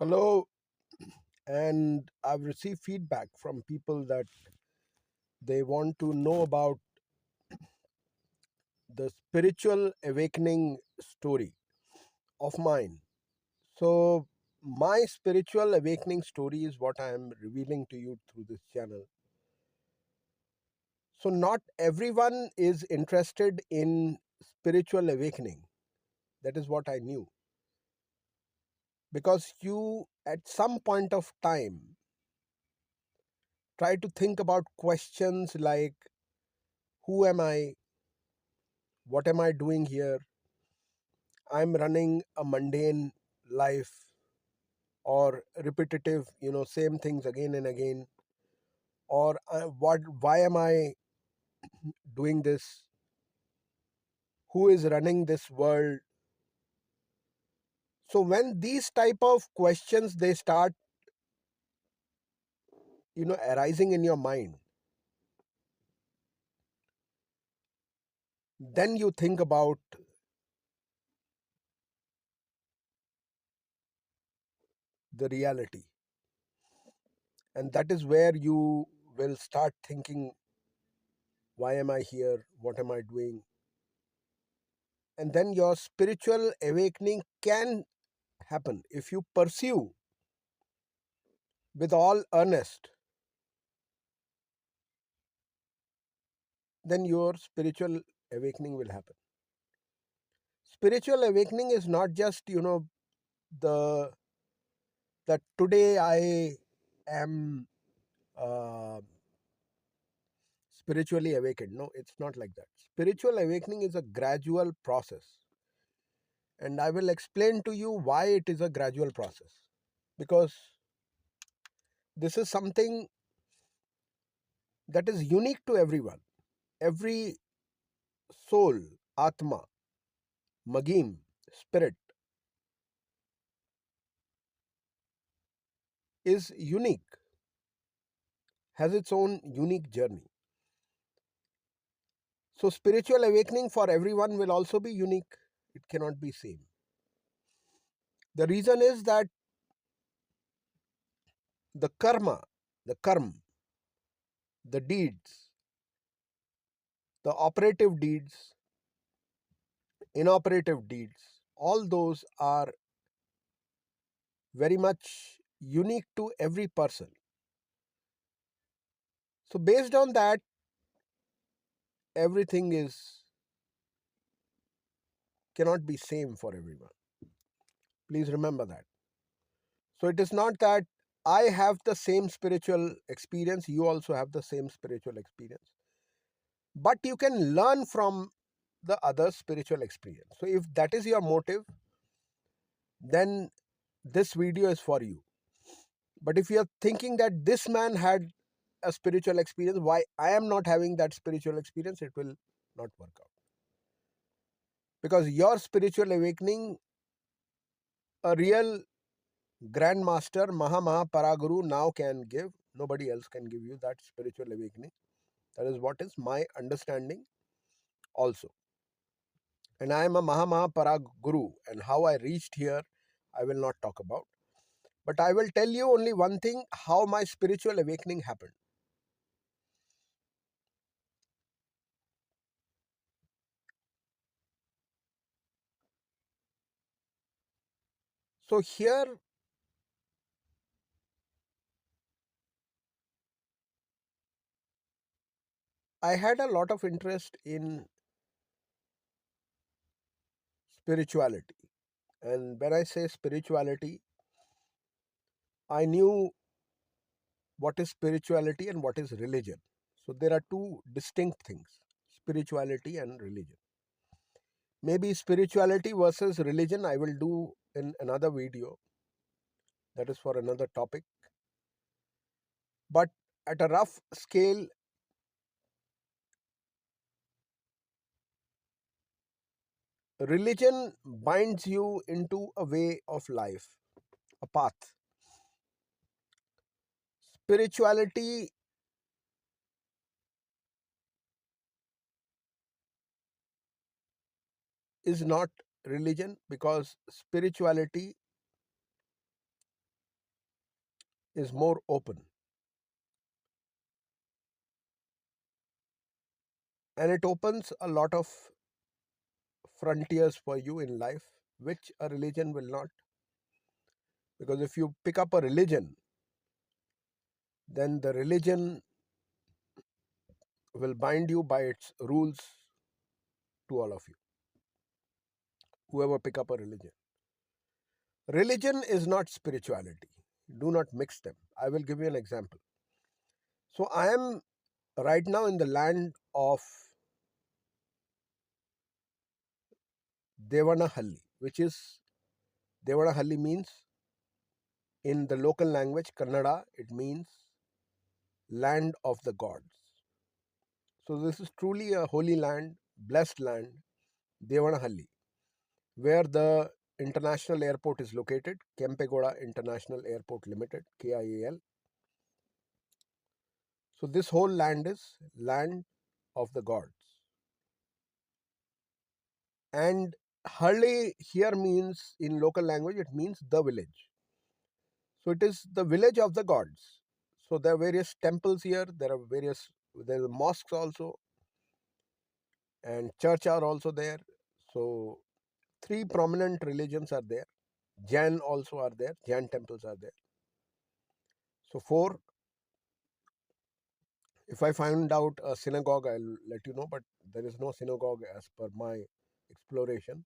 Hello, and I've received feedback from people that they want to know about the spiritual awakening story of mine. So, my spiritual awakening story is what I am revealing to you through this channel. So, not everyone is interested in spiritual awakening. That is what I knew. Because you, at some point of time, try to think about questions like who am I? What am I doing here? I'm running a mundane life or repetitive, same things again and again. Or why am I doing this? Who is running this world? So when these type of questions they start, arising in your mind, then you think about the reality. And that is where you will start thinking, why am I here? What am I doing? And then your spiritual awakening can happen if you pursue with all earnest. Then your spiritual awakening will happen. Spiritual awakening is not just the that today I am uh, spiritually awakened. No, it's not like that. Spiritual awakening is a gradual process, and I will explain to you why it is a gradual process. Because this is something that is unique to everyone. Every soul, atma, magim, spirit is unique, has its own unique journey. So spiritual awakening for everyone will also be unique. It cannot be same. The reason is that the karma, the karma, the deeds, the operative deeds, inoperative deeds, all those are very much unique to every person. So based on that, everything is cannot be same for everyone. Please remember that. So it is not that I have the same spiritual experience, you also have the same spiritual experience. But you can learn from the other spiritual experience. So if that is your motive, then this video is for you. But if you're thinking that this man had a spiritual experience, why I am not having that spiritual experience, it will not work out. Because your spiritual awakening, a real grandmaster, Maha Paraguru now can give. Nobody else can give you that spiritual awakening. That is what is my understanding also. And I am a Maha Paraguru, and how I reached here, I will not talk about. But I will tell you only one thing, how my spiritual awakening happened. So here I had a lot of interest in spirituality. And when I say spirituality, I knew what is spirituality and what is religion. So there are two distinct things, spirituality and religion. Maybe spirituality versus religion I will do in another video. That is for another topic. But at a rough scale, religion binds you into a way of life, a path. Spirituality is not religion, because spirituality is more open, and it opens a lot of frontiers for you in life, which a religion will not. Because if you pick up a religion, then the religion will bind you by its rules to all of you, whoever pick up a religion. Religion is not spirituality. Do not mix them. I will give you an example. So I am right now in the land of Devanahalli, which is Devanahalli means in the local language Kannada, it means land of the gods. So this is truly a holy land, blessed land, Devanahalli, where the international airport is located, Kempegoda International Airport Limited, KIAL. So this whole land is land of the gods. And Halli here means, in local language, it means the village. So it is the village of the gods. So there are various temples here, there are mosques also, and church are also there. So three prominent religions are there. Jain also are there, Jain temples are there. So four. If I find out a synagogue, I'll let you know, but there is no synagogue as per my exploration.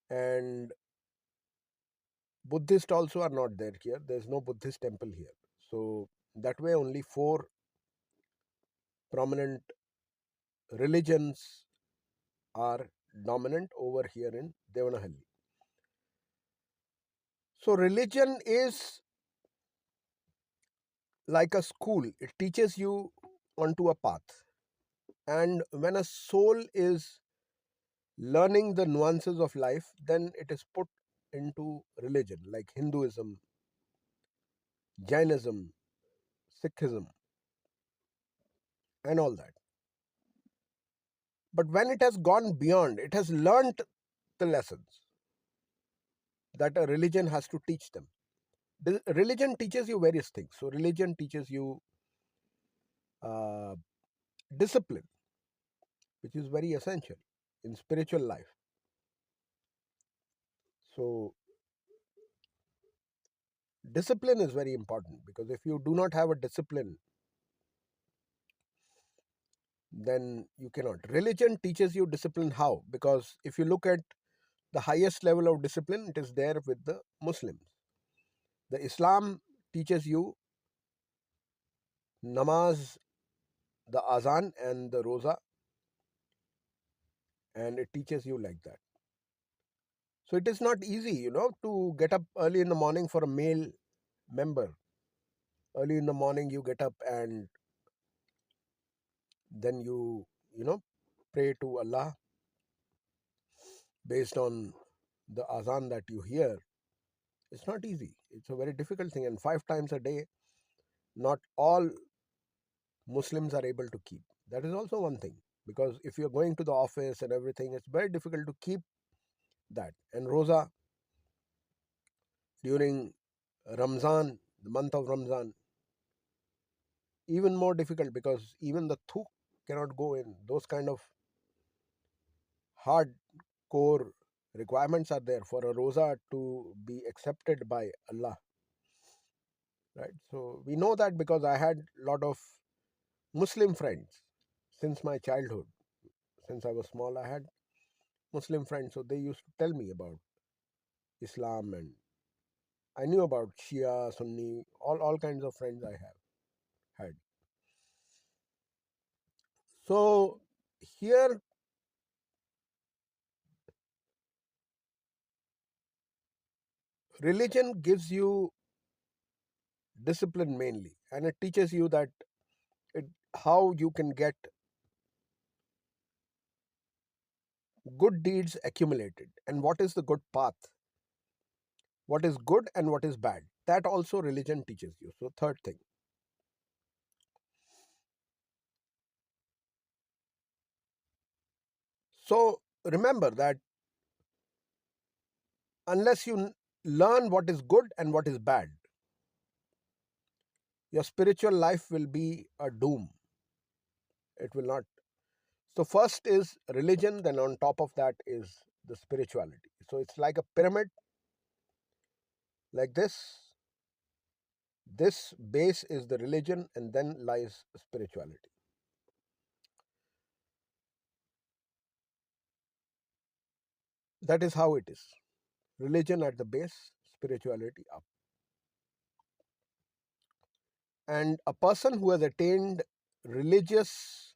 And Buddhist also are not there here. There's no Buddhist temple here. So that way only four prominent religions are dominant over here in Devanahalli. So religion is like a school. It teaches you onto a path. And when a soul is learning the nuances of life, then it is put into religion like Hinduism, Jainism, Sikhism, and all that. But when it has gone beyond, it has learnt the lessons that a religion has to teach them. The religion teaches you various things. So religion teaches you uh, discipline, which is very essential in spiritual life. So discipline is very important, because if you do not have a discipline, then you cannot. Religion teaches you discipline. How? Because if you look at the highest level of discipline, it is there with the Muslims. The Islam teaches you namaz, the azan, and the roza, and it teaches you like that. So it is not easy, to get up early in the morning for a male member. Early in the morning, you get up and then you pray to Allah based on the azan that you hear. It's not easy. It's a very difficult thing, and 5 times a day, not all Muslims are able to keep. That is also one thing, because if you're going to the office and everything, it's very difficult to keep that. And roza during Ramzan, the month of Ramzan, even more difficult, because even the thuk cannot go in. Those kind of hard core requirements are there for a roza to be accepted by Allah. Right? So we know that because I had a lot of Muslim friends since my childhood. Since I was small, I had Muslim friends, so they used to tell me about Islam, and I knew about Shia, Sunni, all kinds of friends I have had. So here religion gives you discipline mainly, and it teaches you that how you can get good deeds accumulated, and what is the good path, what is good and what is bad. That also religion teaches you. So third thing. So remember that unless you learn what is good and what is bad, your spiritual life will be a doom. It will not. So first is religion, then on top of that is the spirituality. So it's like a pyramid, like this. This base is the religion, and then lies spirituality. That is how it is. Religion at the base, spirituality up. And a person who has attained religious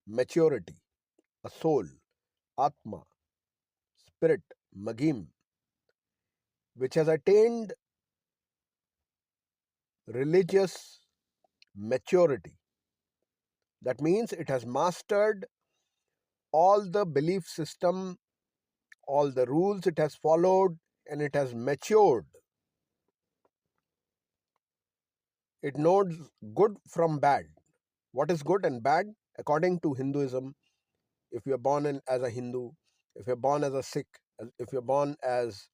maturity, a soul, Atma, spirit, Magim, which has attained religious maturity, that means it has mastered all the belief system, all the rules it has followed, and it has matured. It knows good from bad. What is good and bad? According to Hinduism, if you're born as a Hindu, if you're born as a Sikh, if you're born as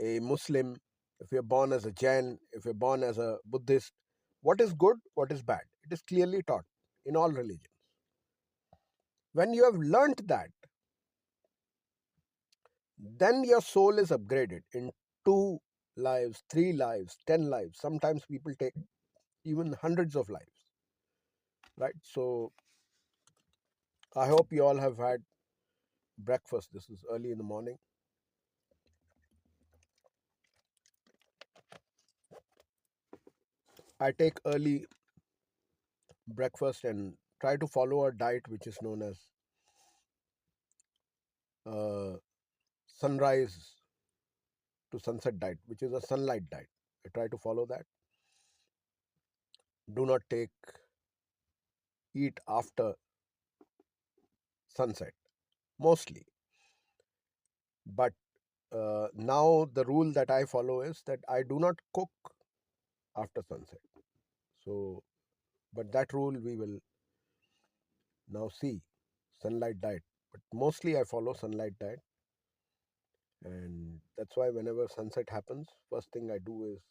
a Muslim, if you're born as a Jain, if you're born as a Buddhist, what is good, what is bad? It is clearly taught in all religions. When you have learnt that, then your soul is upgraded in 2 lives, 3 lives, 10 lives. Sometimes people take even hundreds of lives, right? So I hope you all have had breakfast. This is early in the morning. I take early breakfast and try to follow a diet which is known as uh, sunrise to sunset diet, which is a sunlight diet. I try to follow that. Do not eat after sunset, mostly. But now the rule that I follow is that I do not cook after sunset. So, but that rule we will now see, sunlight diet. But mostly I follow sunlight diet, and that's why whenever sunset happens, first thing I do is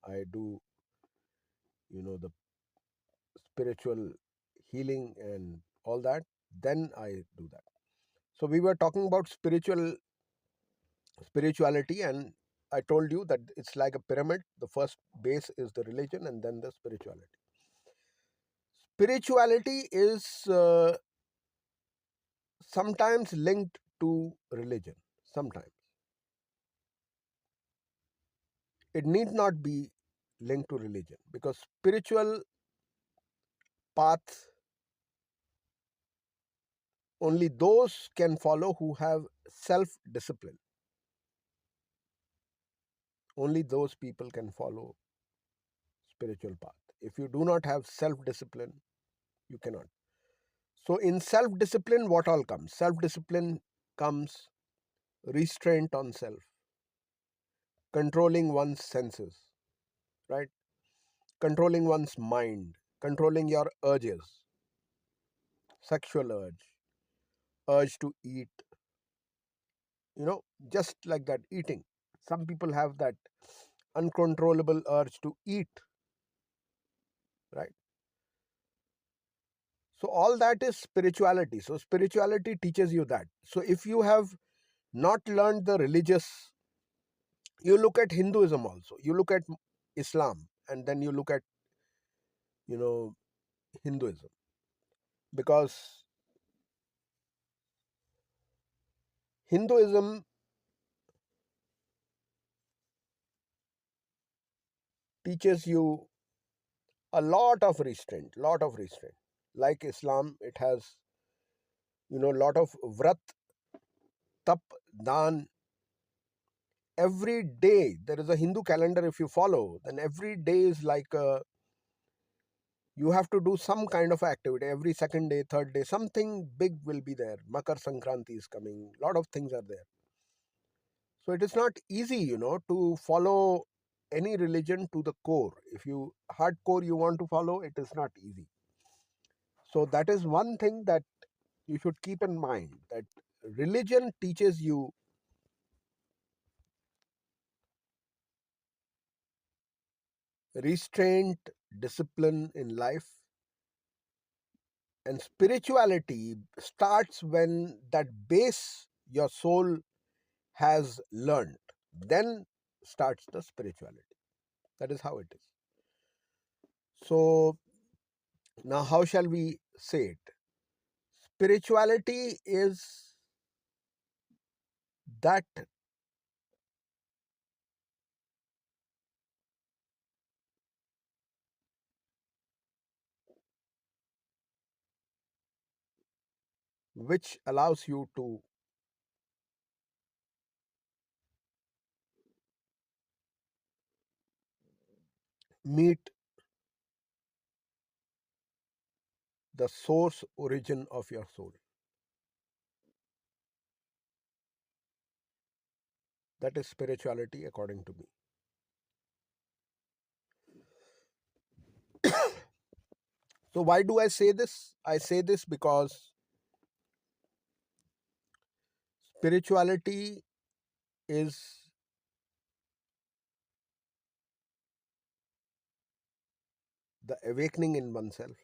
I do, the spiritual healing and all that. Then I do that. So we were talking about spirituality, and I told you that it's like a pyramid. The first base is the religion, and then the spirituality. Spirituality is sometimes linked to religion. Sometimes it need not be linked to religion, because spiritual path only those can follow who have self discipline. Only those people can follow spiritual path. If you do not have self discipline, you cannot. So in self discipline, what all comes? Self discipline comes restraint on self, controlling one's senses, right? Controlling one's mind, controlling your urges, sexual urge to eat, just like that, eating. Some people have that uncontrollable urge to eat, right? So all that is spirituality. So spirituality teaches you that. So if you have not learned the religious, you look at Hinduism also, you look at Islam, and then you look at, Hinduism, because Hinduism teaches you a lot of restraint. Like Islam, it has, lot of vrat, tap, dan. Every day there is a Hindu calendar. If you follow, then every day is like you have to do some kind of activity. Every second day, third day, something big will be there. Makar Sankranti is coming. A lot of things are there. So it is not easy, to follow any religion to the core. If you hardcore you want to follow, it is not easy. So that is one thing that you should keep in mind, that religion teaches you restraint, discipline in life, and spirituality starts when that base your soul has learned. Then starts the spirituality. That is how it is. So, now how shall we say it? Spirituality is that which allows you to meet the source origin of your soul. That is spirituality, according to me. So, why do I say this? I say this because spirituality is the awakening in oneself.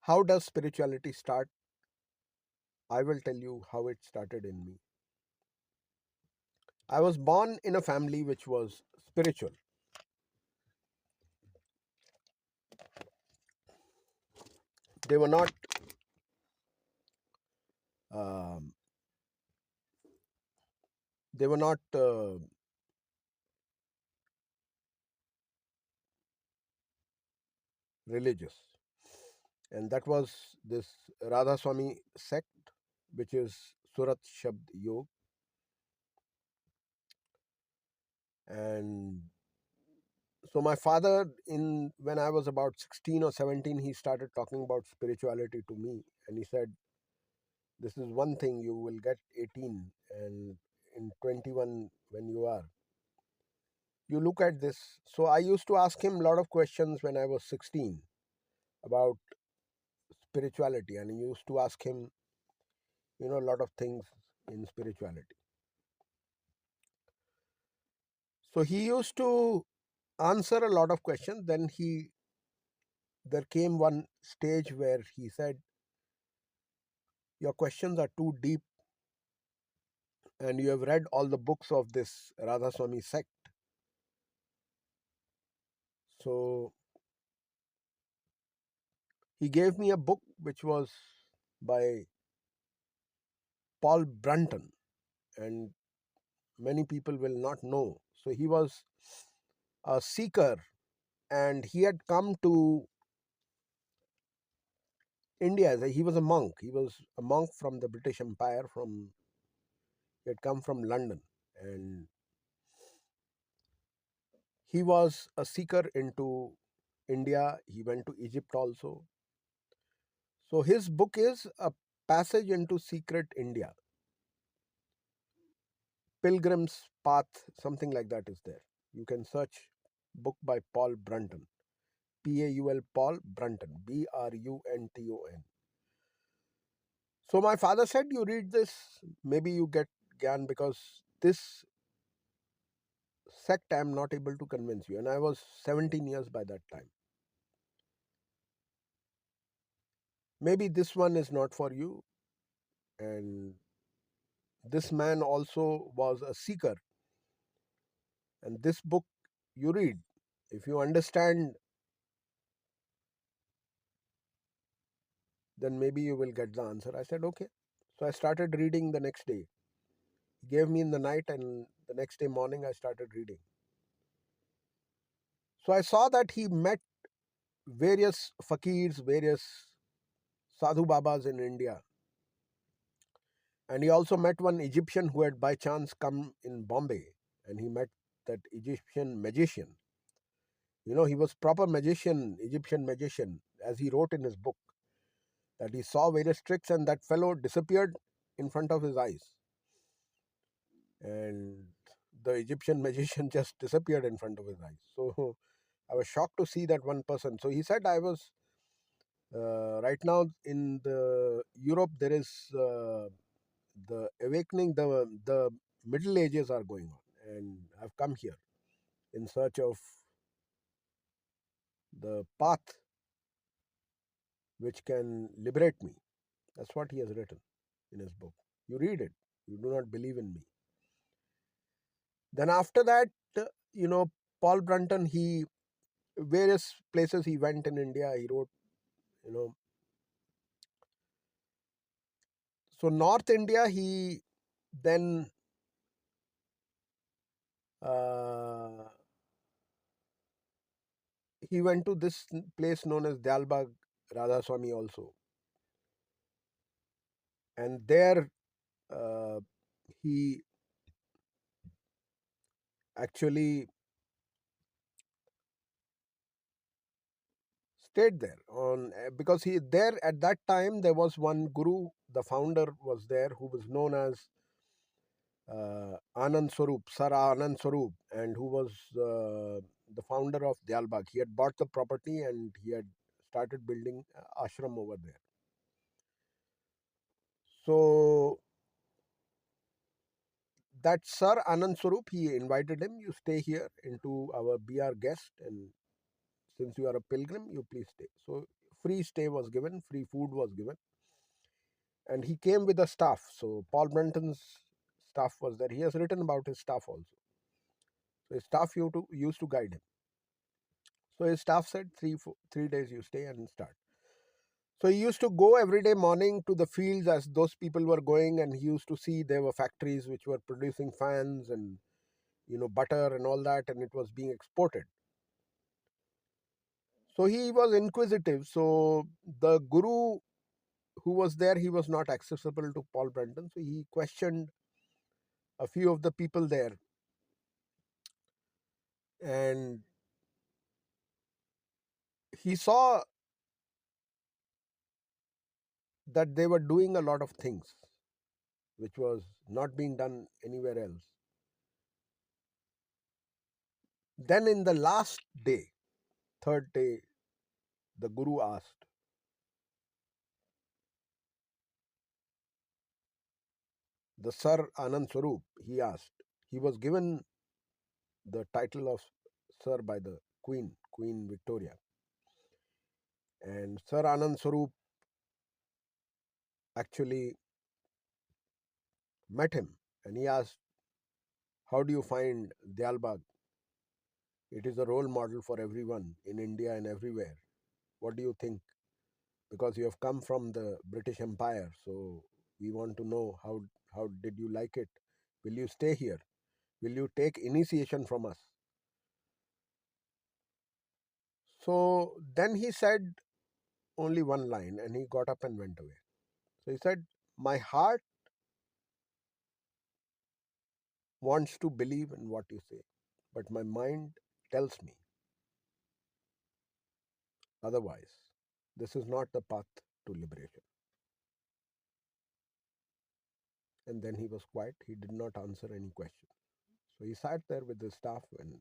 How does spirituality start? I will tell you how it started in me. I was born in a family which was spiritual. They were not um, they were not religious, and that was this Radha Swami sect, which is Surat Shabd Yog. And so my father, in when I was about 16 or 17, he started talking about spirituality to me, and he said, "This is one thing. You will get 18, and in 21, when you look at this." So I used to ask him a lot of questions when I was 16 about spirituality, and I used to ask him, a lot of things in spirituality. So he used to answer a lot of questions. Then there came one stage where he said, "Your questions are too deep, and you have read all the books of this Radha Swami sect." So he gave me a book which was by Paul Brunton, and many people will not know. So he was a seeker, and he had come to India. He was a monk. He was a monk from the British Empire. He had come from London, and he was a seeker into India. He went to Egypt also. So his book is A Passage into Secret India. Pilgrim's Path, something like that is there. You can search book by Paul Brunton. Paul Paul Brunton. Brunton. So my father said, "You read this, maybe you get gyan, because this sect I am not able to convince you." And I was 17 years by that time. "Maybe this one is not for you." And this man also was a seeker. And this book you read, if you understand, then maybe you will get the answer. I said, "Okay." So I started reading the next day. He gave me in the night, and the next day morning I started reading. So I saw that he met various fakirs, various sadhu babas in India. And he also met one Egyptian who had by chance come in Bombay, and he met that Egyptian magician. He was proper magician, Egyptian magician, as he wrote in his book, that he saw various tricks and that fellow disappeared in front of his eyes. And the Egyptian magician just disappeared in front of his eyes. So I was shocked to see that one person. So he said, "I was right now in the Europe, there is the awakening, the Middle Ages are going on, and I've come here." in search of the path which can liberate me. That's what he has written in his book. You read it. You do not believe in me. Then after that, uh, you know, Paul Brunton, he various places he went in India. He wrote, you know, so North India. He then uh, he went to this place known as Dalbag Radhaswamy also, and there uh, he actually stayed there on because he there at that time there was one guru, the founder was there, who was known as Anand Swarup, Sir Anand Swarup, and who was the founder of Dialbag. He had bought the property and he had started building ashram over there. So that Sir Anand Swarup, he invited him, you stay here into our be our guest, and since you are a pilgrim, you please stay. So free stay was given, free food was given, and he came with a staff. So Paul Brunton's staff was there. He has written about his staff also. So his staff used to guide him. So his staff said 3 days you stay and start. So he used to go every day morning to the fields as those people were going, and he used to see there were factories which were producing fans and butter and all that, and it was being exported. So he was inquisitive. So the guru who was there, he was not accessible to Paul Brunton. So he questioned a few of the people there, and he saw that they were doing a lot of things which was not being done anywhere else. Then in the last day, third day, the guru asked, the Sir Anand Swarup, he asked, he was given the title of Sir by the Queen Victoria. And Sir Anand Swarup actually met him and he asked, how do you find Dialbag? It is a role model for everyone in India and everywhere. What do you think? Because you have come from the British Empire, so we want to know how did you like it? Will you stay here? Will you take initiation from us? So then he said only one line and he got up and went away. So he said, my heart wants to believe in what you say, but my mind tells me otherwise. This is not the path to liberation. And then he was quiet. He did not answer any question. So he sat there with his staff and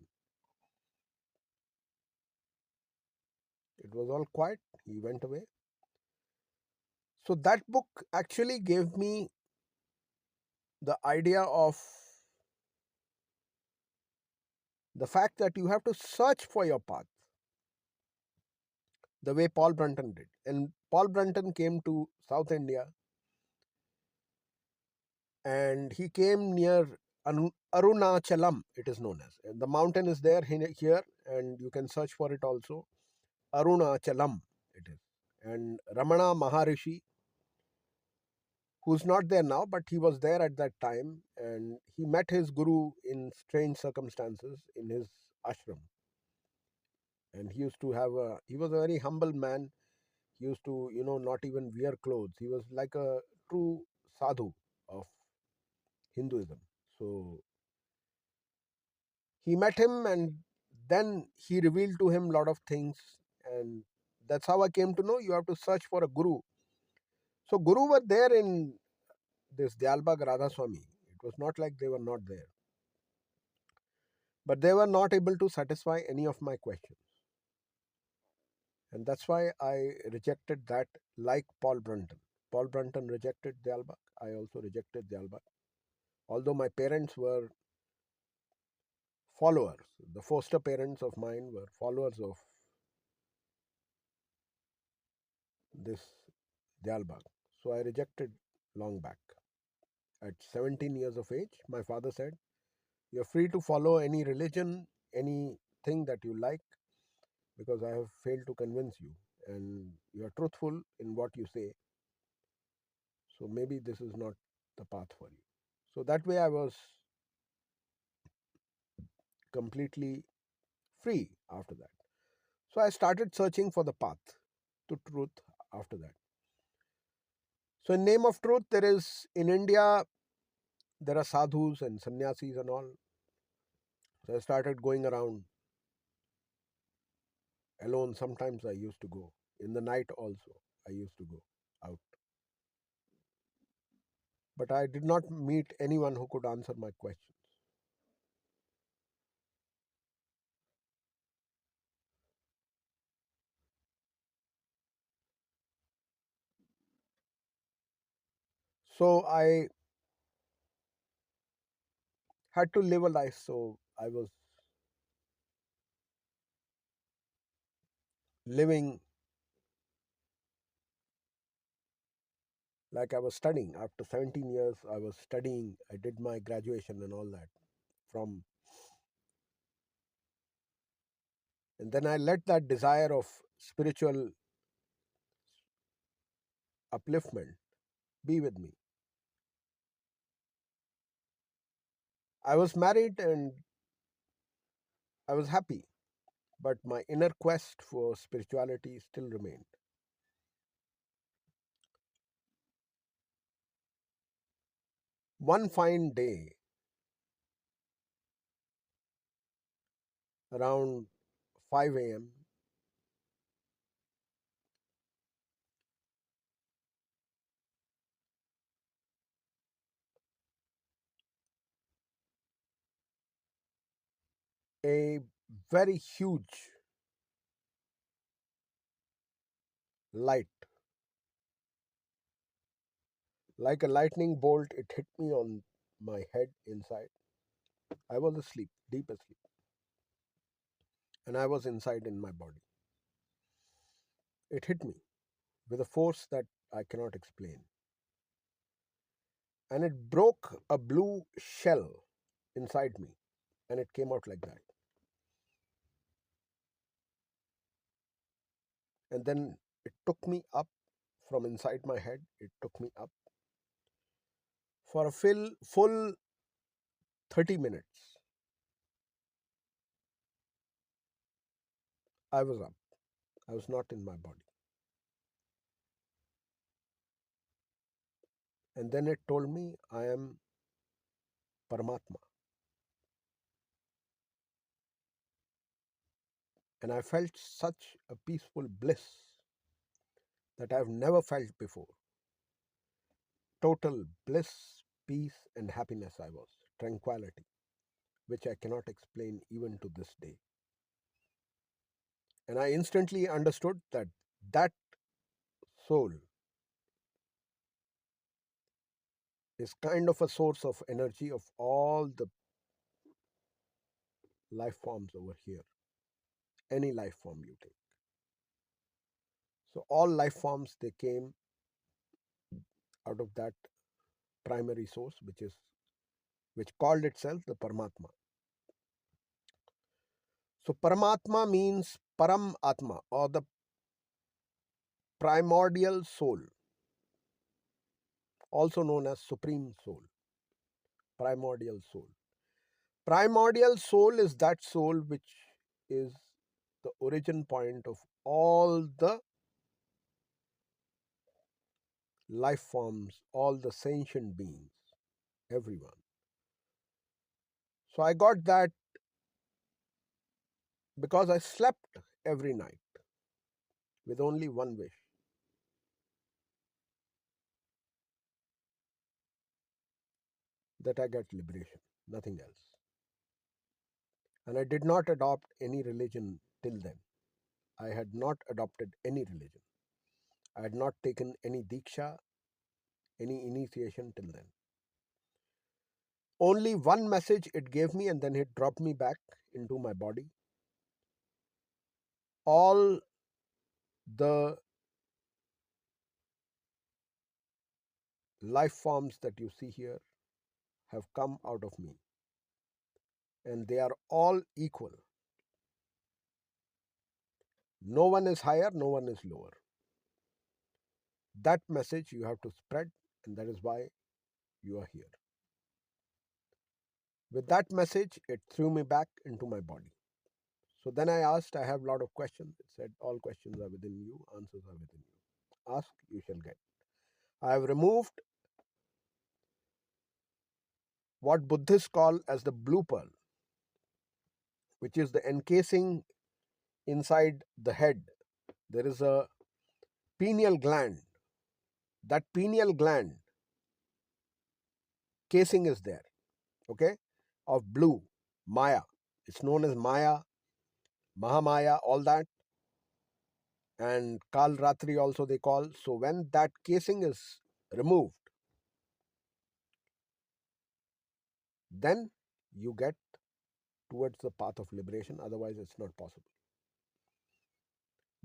it was all quiet. He went away. So that book actually gave me the idea of the fact that you have to search for your path the way Paul Brunton did. And Paul Brunton came to South India and he came near Arunachalam, it is known as. And the mountain is there here, and you can search for it also. Arunachalam, it is. And Ramana Maharishi, who's not there now, but he was there at that time, and he met his guru in strange circumstances in his ashram. And he was a very humble man. He used to, not even wear clothes. He was like a true sadhu of Hinduism. So he met him and then he revealed to him a lot of things. And that's how I came to know you have to search for a guru. So guru were there in this Dialbag Radhaswamy. It was not like they were not there. But they were not able to satisfy any of my questions. And that's why I rejected that, like Paul Brunton. Paul Brunton rejected Dialbag. I also rejected Dialbag. Although my parents were followers. The foster parents of mine were followers of this Dialbag. So I rejected long back. At 17 years of age, my father said, "You're free to follow any religion, anything that you like, because I have failed to convince you, and you are truthful in what you say. So maybe this is not the path for you." So that way I was completely free after that. So I started searching for the path to truth after that. So in name of truth, there is in India there are sadhus and sannyasis and all. So I started going around alone. Sometimes I used to go. In the night also, I used to go out. But I did not meet anyone who could answer my questions. So I had to live a life. So I was living like I was studying. After 17 years, I was studying. I did my graduation and all that from, and then I let that desire of spiritual upliftment be with me. I was married and I was happy, but my inner quest for spirituality still remained. One fine day, around 5 a.m., a very huge light, like a lightning bolt, it hit me on my head inside. I was asleep, deep asleep, and I was inside in my body. It hit me with a force that I cannot explain. And it broke a blue shell inside me, and it came out like that. And then it took me up from inside my head, it took me up for a full 30 minutes. I was up, I was not in my body. And then it told me I am Paramatma. And I felt such a peaceful bliss that I've never felt before. Total bliss, peace, and happiness I was, tranquility, which I cannot explain even to this day. And I instantly understood that that soul is kind of a source of energy of all the life forms over here, any life form you take. So all life forms, they came out of that primary source, which called itself the Paramatma. So Paramatma means Param Atma, or the primordial soul, also known as supreme soul, primordial soul. Primordial soul is that soul which is the origin point of all the life forms, all the sentient beings, everyone. So I got that because I slept every night with only one wish, that I get liberation, nothing else. And I did not adopt any religion till then. I had not adopted any religion. I had not taken any diksha, any initiation till then. Only one message it gave me, and then it dropped me back into my body. All the life forms that you see here have come out of me, and they are all equal. No one is higher, no one is lower. That message you have to spread, and that is why you are here. With that message, it threw me back into my body. So then I asked, I have a lot of questions. It said, all questions are within you, answers are within you. Ask, you shall get. I have removed what Buddhists call as the blue pearl, which is the encasing inside the head. There is a pineal gland. That pineal gland casing is there, okay, of blue, Maya. It's known as Maya, Mahamaya, all that, and Kal Ratri also they call. So when that casing is removed, then you get towards the path of liberation. Otherwise, it's not possible.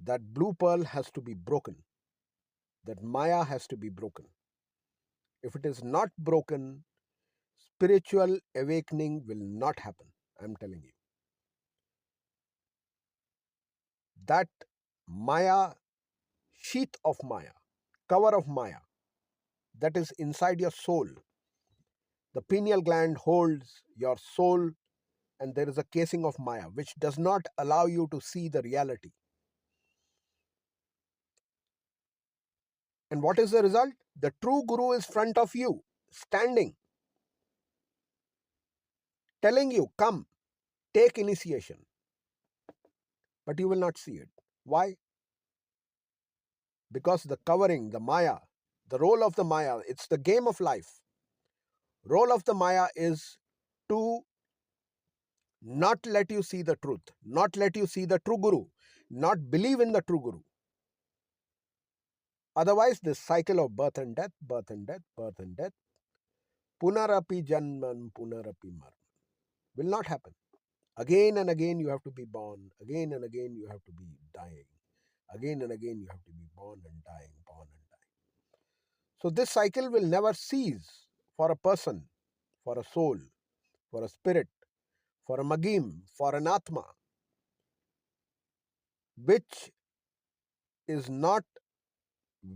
That blue pearl has to be broken. That Maya has to be broken. If it is not broken, spiritual awakening will not happen. I'm telling you. That Maya, sheath of Maya, cover of Maya, that is inside your soul. The pineal gland holds your soul, and there is a casing of Maya which does not allow you to see the reality. And what is the result? The true Guru is front of you, standing, telling you, come, take initiation. But you will not see it. Why? Because the covering, the Maya, the role of the Maya, it's the game of life. Role of the Maya is to not let you see the truth, not let you see the true Guru, not believe in the true Guru. Otherwise, this cycle of birth and death, birth and death, birth and death, punarapi janman, punarapi marman, will not happen. Again and again you have to be born. Again and again you have to be dying. Again and again you have to be born and dying, born and dying. So this cycle will never cease for a person, for a soul, for a spirit, for a magim, for an atma, which is not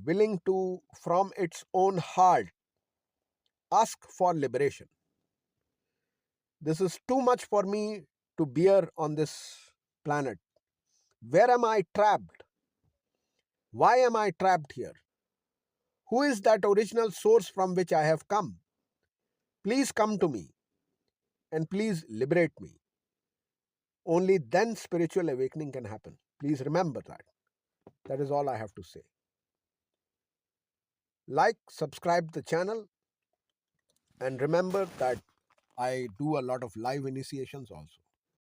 willing to, from its own heart, ask for liberation. This is too much for me to bear on this planet. Where am I trapped? Why am I trapped here? Who is that original source from which I have come? Please come to me and please liberate me. Only then spiritual awakening can happen. Please remember that. That is all I have to say. Like, subscribe the channel, and remember that I do a lot of live initiations also.